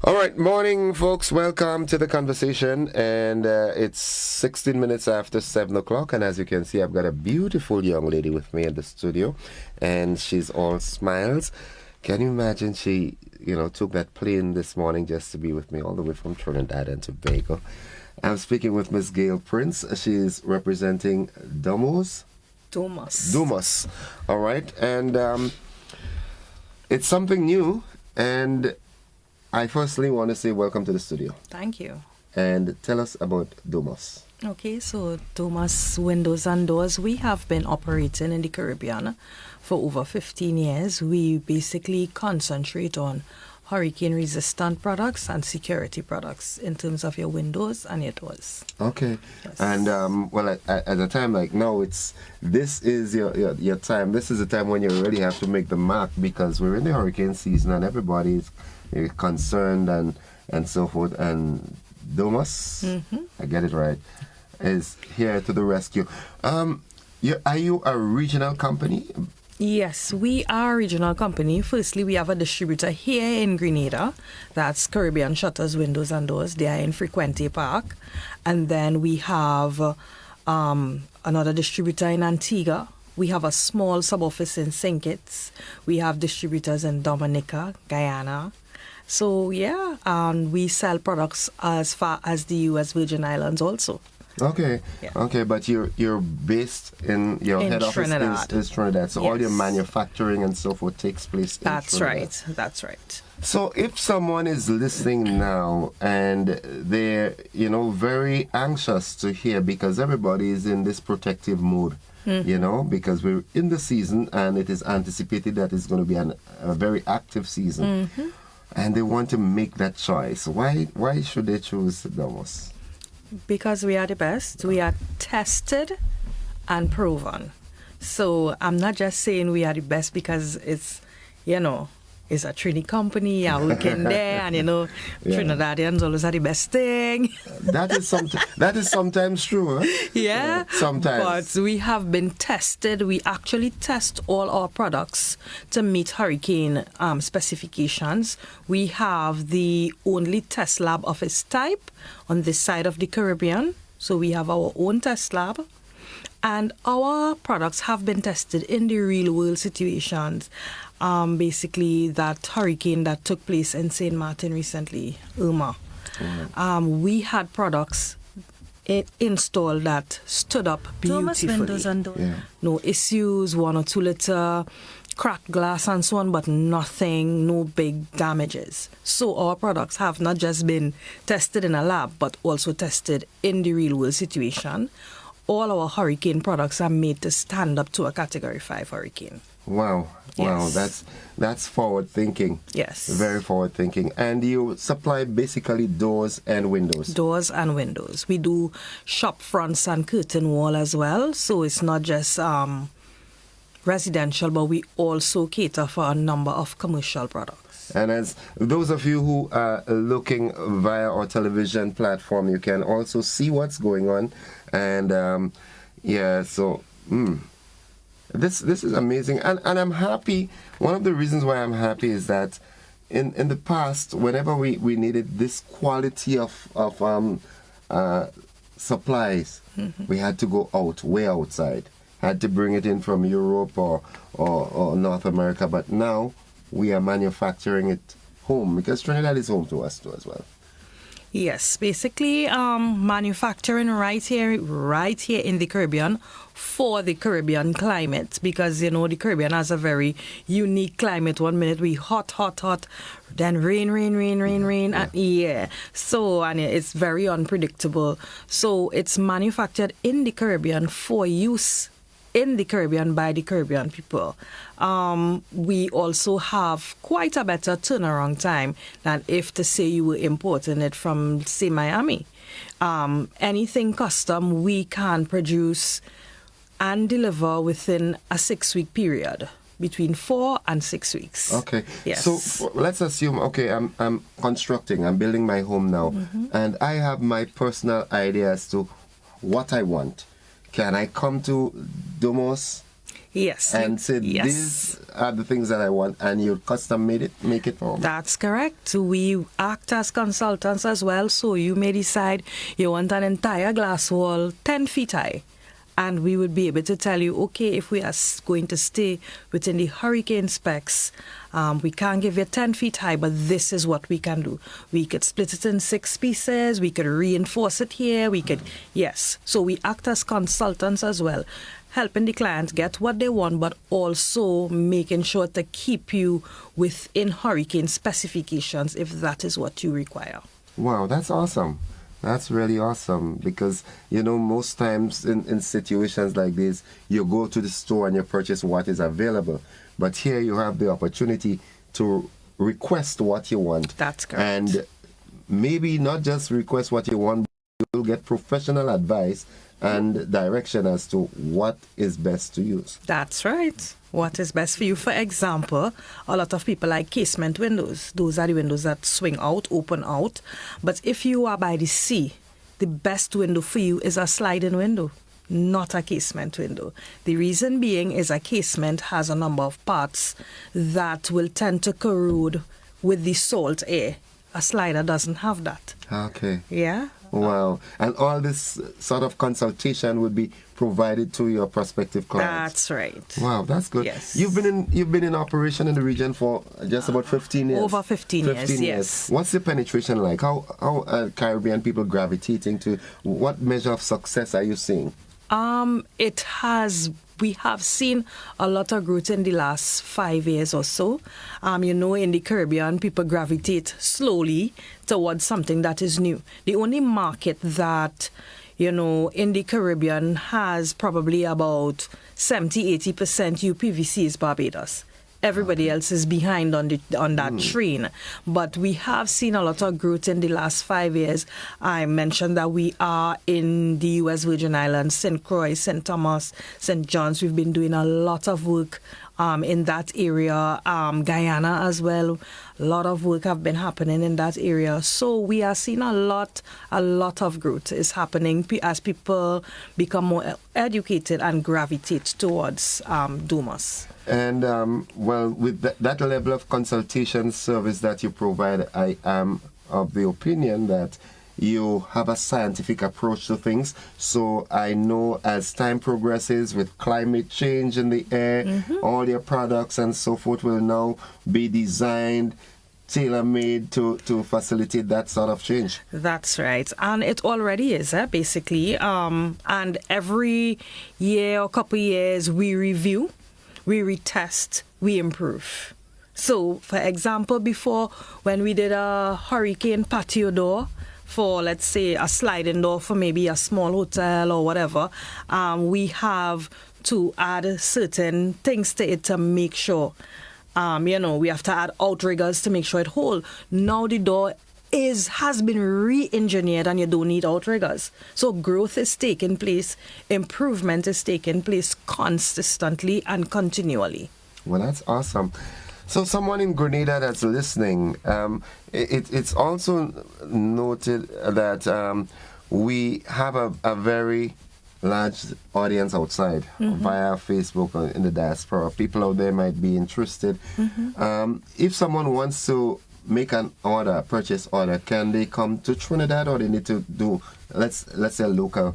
All right, morning, folks. Welcome to the conversation. And it's 16 minutes after 7 o'clock. And as you can see, I've got a beautiful young lady with me in the studio. And she's all smiles. Can you imagine she, took that plane this morning just to be with me all the way from Trinidad and Tobago. I'm speaking with Miss Gail Prince. She's representing Domus. Domus. All right. And it's something new. And I firstly want to say welcome to the studio. Thank you. And tell us about Domus. Okay, so Domus Windows and Doors, we have been operating in the Caribbean for over 15 years. We basically concentrate on hurricane-resistant products and security products in terms of your windows and your doors. Okay. Yes. And, at a time like now, this is your time. This is the time when you really have to make the mark because we're in the hurricane season and everybody's concerned and so forth. And Domus, I get it right, is here to the rescue. Are you a regional company? Yes, we are a regional company. Firstly, we have a distributor here in Grenada. That's Caribbean Shutters, Windows and Doors. They are in Frequente Park. And then we have another distributor in Antigua. We have a small sub-office in St. Kitts. We have distributors in Dominica, Guyana. So, yeah, and we sell products as far as the U.S. Virgin Islands also. Okay, Yeah. Okay, but you're based in your head Trinidad. office is Trinidad, so all your manufacturing and so forth takes place in Trinidad. That's right. So if someone is listening now and they're very anxious to hear because everybody is in this protective mood, because we're in the season and it is anticipated that it's going to be a very active season, and they want to make that choice. Why should they choose Domus? Because we are the best. We are tested and proven. So I'm not just saying we are the best because it's a Trini company. I work in there, and Trinidadians always are the best thing. That is sometimes true. Huh? Yeah. Sometimes. But we have been tested. We actually test all our products to meet hurricane specifications. We have the only test lab of its type on this side of the Caribbean. So we have our own test lab. And our products have been tested in the real world situations. Basically, that hurricane that took place in St. Martin recently, Irma. We had products installed that stood up beautifully. Windows and Doors. Yeah. No issues, 1 or 2 liter, cracked glass and so on, but nothing, no big damages. So our products have not just been tested in a lab, but also tested in the real world situation. All our hurricane products are made to stand up to a Category 5 hurricane. Wow, Yes. that's forward thinking. Yes. Very forward thinking. And you supply basically doors and windows. Doors and windows. We do shop fronts and curtain wall as well. So it's not just residential, but we also cater for a number of commercial products. And as those of you who are looking via our television platform, you can also see what's going on. And This is amazing, and I'm happy. One of the reasons why I'm happy is that in the past, whenever we needed this quality of supplies, we had to go way outside, had to bring it in from Europe or North America. But now we are manufacturing it home because Trinidad is home to us too as well. Yes, basically manufacturing right here in the Caribbean for the Caribbean climate, because the Caribbean has a very unique climate. 1 minute we hot, then rain, and so it's very unpredictable. So it's manufactured in the Caribbean for use in the Caribbean by the Caribbean people. We also have quite a better turnaround time than if to say you were importing it from, say, Miami. Anything custom we can produce and deliver within a 6-week period, between 4 and 6 weeks. Okay. Yes. So let's assume, I'm constructing, I'm building my home now, and I have my personal idea as to what I want. Can I come to Domus Yes. and say yes. these are the things that I want, and you custom make it for me. That's correct. We act as consultants as well, so you may decide you want an entire glass wall 10 feet high. And we would be able to tell you, okay, if we are going to stay within the hurricane specs, we can't give you 10 feet high, but this is what we can do. We could split it in 6 pieces. We could reinforce it here. We could, yes. So we act as consultants as well, helping the client get what they want, but also making sure to keep you within hurricane specifications if that is what you require. Wow, that's awesome. That's really awesome because, most times in situations like this, you go to the store and you purchase what is available. But here you have the opportunity to request what you want. That's correct. And maybe not just request what you want, but you'll get professional advice and direction as to what is best to use. That's right. What is best for you? For example, a lot of people like casement windows. Those are the windows that swing out, open out. But if you are by the sea, the best window for you is a sliding window, not a casement window. The reason being is a casement has a number of parts that will tend to corrode with the salt air. A slider doesn't have that. Okay. Yeah. Wow. And all this sort of consultation would be provided to your prospective clients. That's right. Wow, that's good. Yes. You've been in operation in the region for just about 15 years. Over 15 years, yes. What's the penetration like? How Caribbean people gravitating to what measure of success are you seeing? We have seen a lot of growth in the last 5 years or so. In the Caribbean, people gravitate slowly towards something that is new. The only market that, in the Caribbean has probably about 70-80% uPVC is Barbados. Everybody else is behind on that train. But we have seen a lot of growth in the last 5 years. I mentioned that we are in the U.S. Virgin Islands, St. Croix, St. Thomas, St. John's. We've been doing a lot of work in that area. Guyana as well. A lot of work have been happening in that area. So we are seeing a lot of growth is happening as people become more educated and gravitate towards Domus. And, with that level of consultation service that you provide, I am of the opinion that you have a scientific approach to things. So I know as time progresses with climate change in the air, all your products and so forth will now be designed, tailor-made to facilitate that sort of change. That's right. And it already is, basically. And every year or couple years, we review, we retest, we improve. So, for example, before, when we did a hurricane patio door, for, let's say, a sliding door for maybe a small hotel or whatever, we have to add certain things to it to make sure. We have to add outriggers to make sure it holds. Now the door has been re-engineered and you don't need outriggers. So growth is taking place, improvement is taking place consistently and continually. Well, that's awesome. So someone in Grenada that's listening, it's also noted that we have a very large audience outside via Facebook or in the diaspora. People out there might be interested. If someone wants to make an order, purchase order, can they come to Trinidad or they need to do, let's say local,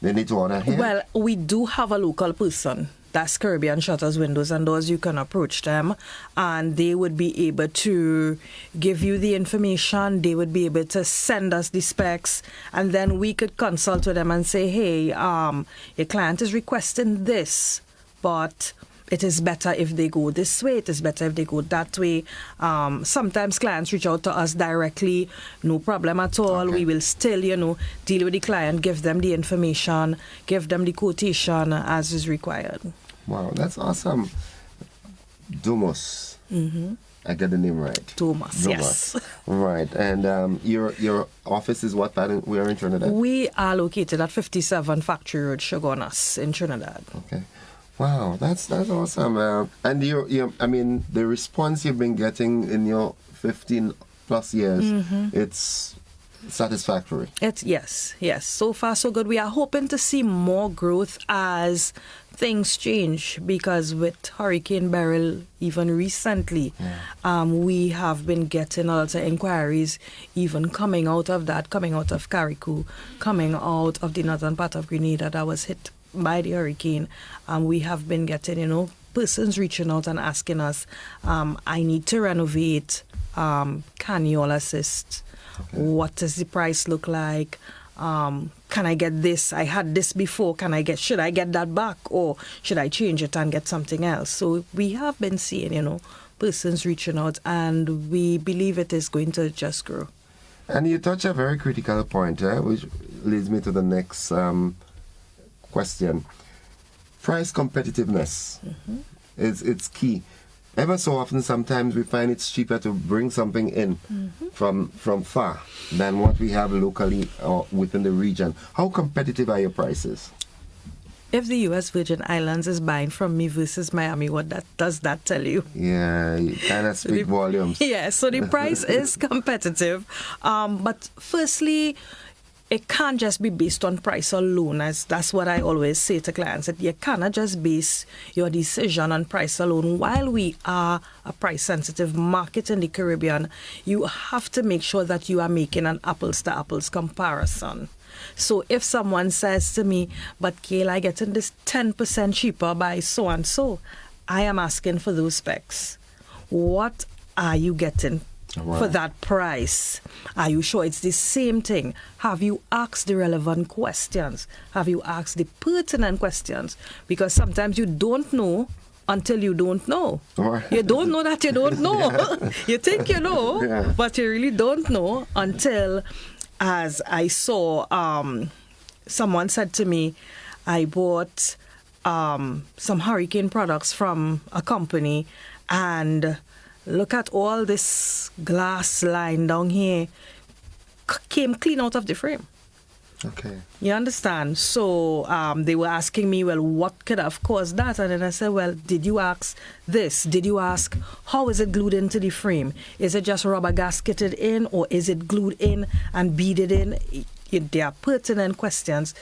they need to order here? Well, we do have a local person. That's Caribbean Shutters, Windows and Doors. You can approach them and they would be able to give you the information. They would be able to send us the specs and then we could consult with them and say, hey, your client is requesting this, but it is better if they go this way. It is better if they go that way. Sometimes clients reach out to us directly. No problem at all. Okay. We will still, deal with the client, give them the information, give them the quotation as is required. Wow, that's awesome. Domus. I get the name right. Domus, yes. Right. And your office is what part? We are in Trinidad? We are located at 57 Factory Road, Shogunas in Trinidad. Okay. Wow, that's awesome. And the response you've been getting in your 15 plus years, it's satisfactory. Yes. So far so good. We are hoping to see more growth as things change, because with Hurricane Beryl, even recently, we have been getting a lot of inquiries, even coming out of Carriacou, coming out of the northern part of Grenada that was hit by the hurricane. We have been getting, persons reaching out and asking us, I need to renovate, can you all assist? Okay. What does the price look like? Can I get this? I had this before. Should I get that back, or should I change it and get something else? So we have been seeing, persons reaching out, and we believe it is going to just grow. And you touch a very critical point, which leads me to the next question. Price competitiveness it's key. Ever so often, sometimes we find it's cheaper to bring something in from far than what we have locally or within the region. How competitive are your prices? If the U.S. Virgin Islands is buying from me versus Miami, what does that tell you? Yeah, you kind of speak volumes. Yeah, so the price is competitive. But firstly, it can't just be based on price alone. That's what I always say to clients, that you cannot just base your decision on price alone. While we are a price-sensitive market in the Caribbean, you have to make sure that you are making an apples-to-apples comparison. So if someone says to me, but Kayla, I getting this 10% cheaper by so-and-so, I am asking for those specs. What are you getting for that price? Are you sure it's the same thing? Have you asked the relevant questions? Have you asked the pertinent questions? Because sometimes you don't know until you don't know. You don't know that you don't know. You think you know, but you really don't know until, as I saw, someone said to me, I bought some hurricane products from a company, and look at all this glass line down here, came clean out of the frame. Okay. You understand? So they were asking me, well, what could have caused that? And then I said, well, did you ask this? Did you ask, how is it glued into the frame? Is it just rubber gasketed in, or is it glued in and beaded in? There are pertinent questions,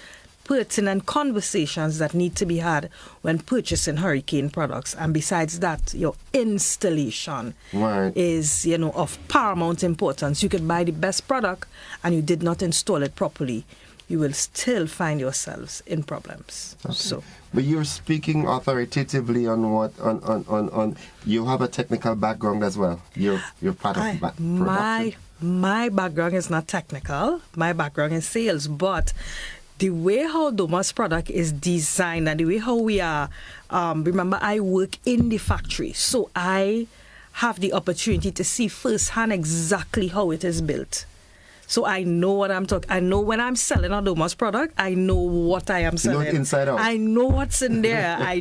pertinent conversations that need to be had when purchasing hurricane products. And besides that, your installation is, of paramount importance. You could buy the best product and you did not install it properly, you will still find yourselves in problems. Okay. So, but you're speaking authoritatively on what on you have a technical background as well. You're part of production. My background is not technical. My background is sales, but the way how Domus product is designed and the way how we are, remember, I work in the factory, so I have the opportunity to see firsthand exactly how it is built. So I know what I'm talking. I know when I'm selling a Domus product, I know what I am selling. You know it inside out. I know what's in there. I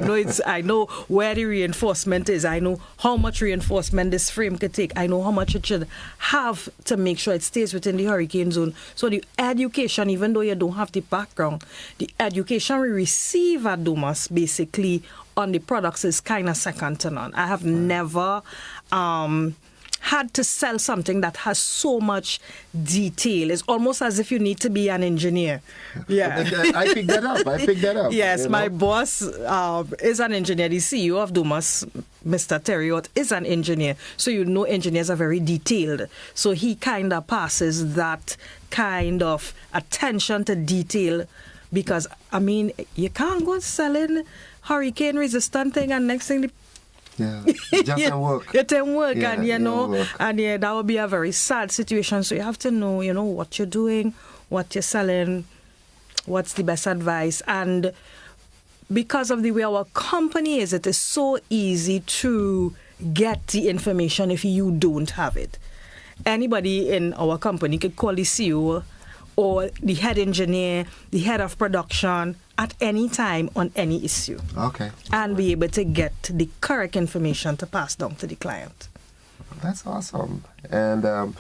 know where the reinforcement is. I know how much reinforcement this frame could take. I know how much it should have to make sure it stays within the hurricane zone. So the education, even though you don't have the background, the education we receive at Domus basically on the products is kind of second to none. I have never had to sell something that has so much detail. It's almost as if you need to be an engineer. Yeah. I picked that up. Yes, my boss is an engineer. The CEO of Domus, Mr. Terriot, is an engineer. So engineers are very detailed. So he kind of passes that kind of attention to detail, because, you can't go selling hurricane resistant thing and next thing it doesn't work. It didn't work, and that would be a very sad situation. So you have to know, what you're doing, what you're selling, what's the best advice. And because of the way our company is, it is so easy to get the information if you don't have it. Anybody in our company could call the CEO or the head engineer, the head of production at any time on any issue. Okay. And be able to get the correct information to pass down to the client. That's awesome. And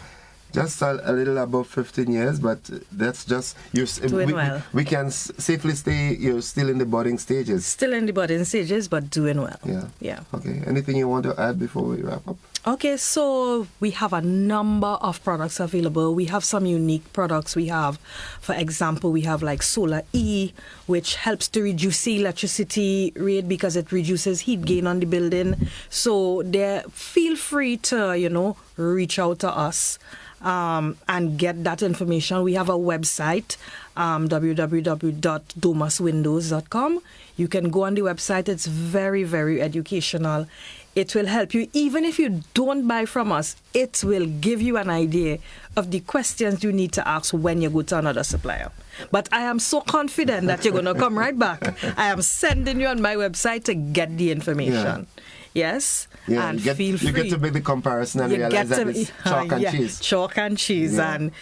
just a little above 15 years, but that's just we can safely say you're still in the budding stages. Still in the budding stages, but doing well. Yeah. Okay. Anything you want to add before we wrap up? Okay, so we have a number of products available. We have some unique products. We have, for example, we have like Solar E, which helps to reduce the electricity rate because it reduces heat gain on the building. So there, feel free to, reach out to us and get that information. We have a website, www.domuswindows.com. You can go on the website. It's very, very educational. It will help you. Even if you don't buy from us, it will give you an idea of the questions you need to ask when you go to another supplier. But I am so confident that you're going to come right back. I am sending you on my website to get the information. Yes? Yeah, and feel free. You get to make the comparison and realize that it's chalk and cheese. Chalk and cheese. Yeah. And,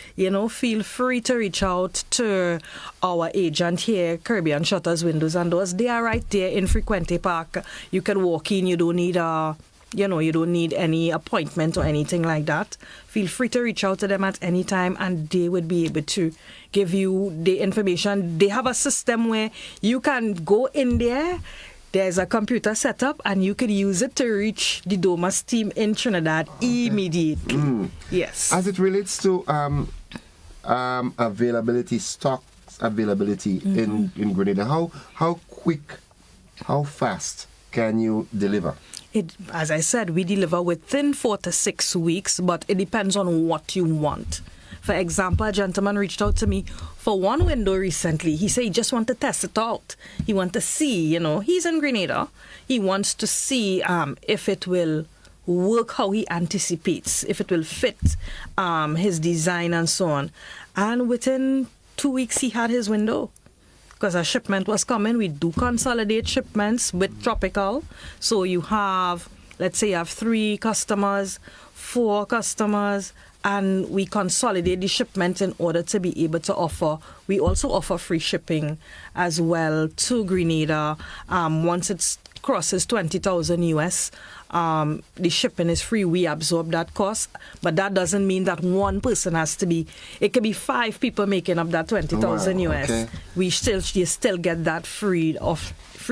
feel free to reach out to our agent here, Caribbean Shutters, Windows and Doors. They are right there in Frequente Park. You can walk in. You don't need you don't need any appointment or anything like that. Feel free to reach out to them at any time and they would be able to give you the information. They have a system where you can go in there. There's a computer set up and you could use it to reach the Domus team in Trinidad immediately. Yes. As it relates to availability, stock availability in Grenada, how quick, how fast can you deliver? As I said, we deliver within 4 to 6 weeks, but it depends on what you want. For example, a gentleman reached out to me for one window recently. He said he just wants to test it out. He wants to see, he's in Grenada. He wants to see if it will work how he anticipates, if it will fit his design and so on. And within 2 weeks, he had his window. Because a shipment was coming. We do consolidate shipments with Tropical. So you have, let's say you have 3 customers, 4 customers, and we consolidate the shipment in order to be able to offer. We also offer free shipping as well to Grenada. Once it crosses 20,000 US, the shipping is free. We absorb that cost, but that doesn't mean that one person has to be. It could be 5 people making up that 20,000 US. Okay. You still get that free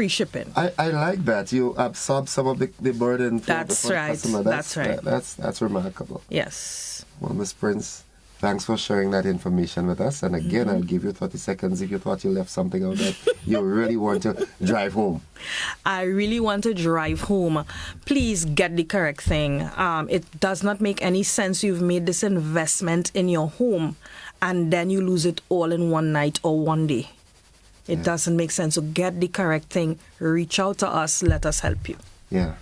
shipping. I like that you absorb some of the burden for That's the right. customer. That's right. That's remarkable. Yes. Well, Ms. Prince, thanks for sharing that information with us. And again, I'll give you 30 seconds if you thought you left something out that you really want to drive home. I really want to drive home. Please get the correct thing. It does not make any sense. You've made this investment in your home and then you lose it all in one night or one day. It doesn't make sense. So get the correct thing. Reach out to us. Let us help you. Yeah.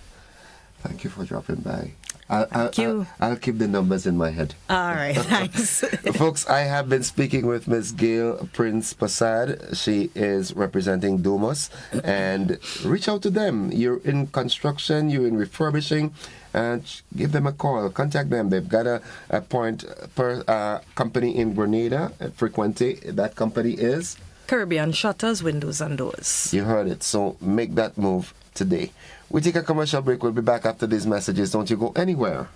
Thank you for dropping by. Thank you. I'll keep the numbers in my head. All right, thanks. Folks, I have been speaking with Ms. Gail Prince Passad. She is representing Domus. And reach out to them. You're in construction, you're in refurbishing, and give them a call. Contact them. They've got a company in Grenada at Frequente. That company is? Caribbean Shutters, Windows and Doors. You heard it. So make that move today. We take a commercial break. We'll be back after these messages. Don't you go anywhere.